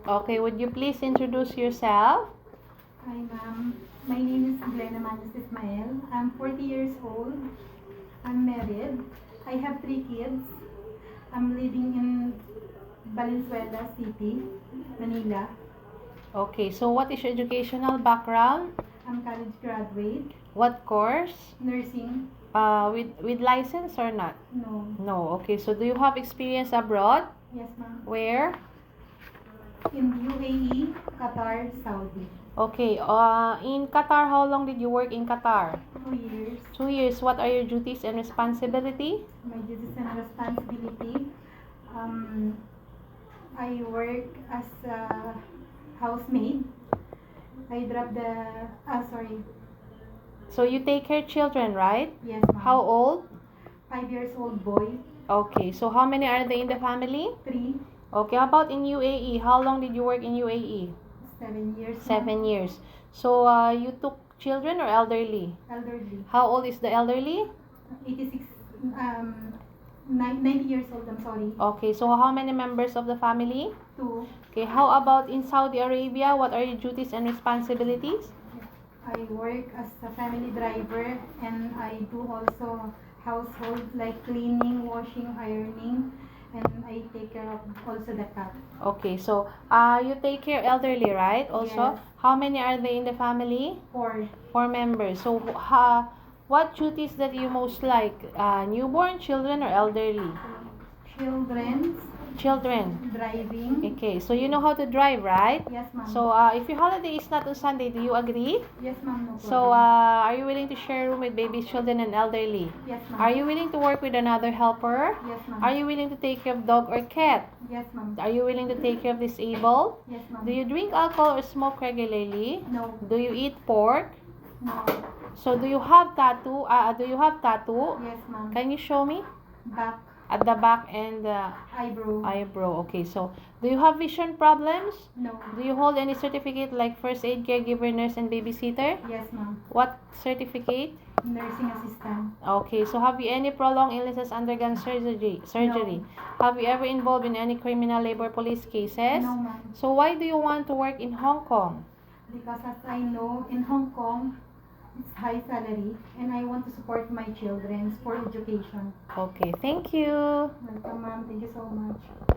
Okay, would you please introduce yourself? Hi, ma'am. My name is Glenna Manos Ismael. I'm 40 years old. I'm married. I have 3 kids. I'm living in Valenzuela City, Manila. Okay, so what is your educational background? I'm college graduate. What course? Nursing? With license or not? No. No. Okay, so do you have experience abroad? Yes, ma'am. Where? In UAE, Qatar, Saudi. Okay, in Qatar, how long did you work in Qatar? 2 years. 2 years. What are your duties and responsibility? My duties and responsibility. Um, I work as a housemaid. I drop the. Sorry. So you take care children, right? Yes, ma'am. How old? 5 years old boy. Okay, so how many are they in the family? 3. Okay, how about in UAE? How long did you work in UAE? 7 years. 7 years. So you took children or elderly? Elderly. How old is the elderly? 86. 90 years old. I'm sorry. Okay, so how many members of the family? 2. Okay, how about in Saudi Arabia? What are your duties and responsibilities? I work as a family driver, and I do also household like cleaning, washing, ironing, and I take care of also the cat. Okay, so you take care elderly, right? Also, Yes. how many are they in the family? 4. 4 members. So, what duties that you most like? Newborn, children, or elderly? Children Children. driving. Okay, so you know how to drive, right? Yes, ma'am. So, if your holiday is not on Sunday, do you agree? Yes, ma'am. No So, problem. are you willing to share room with babies, children, and elderly? Yes, ma'am. Are you willing to work with another helper? Yes, ma'am. Are you willing to take care of dog or cat? Yes, ma'am. Are you willing to take care of disabled? Yes, ma'am. Do you drink alcohol or smoke regularly? No. Do you eat pork? No. So, do you have tattoo? Do you have tattoo? Yes, ma'am. Can you show me? Back. At the back and Eyebrow. eyebrow. Okay, so do you have vision problems? No. Do you hold any certificate like first aid, caregiver, nurse, and babysitter? Yes, ma'am. What certificate? Nursing assistant. Okay, so have you any prolonged illnesses undergone surgery? No. Have you ever involved in any criminal labor police cases? No, ma'am. So why do you want to work in Hong Kong? Because as I know, in Hong Kong, it's high salary, and I want to support my children for education. Okay, thank you. Welcome, ma'am. Thank you so much.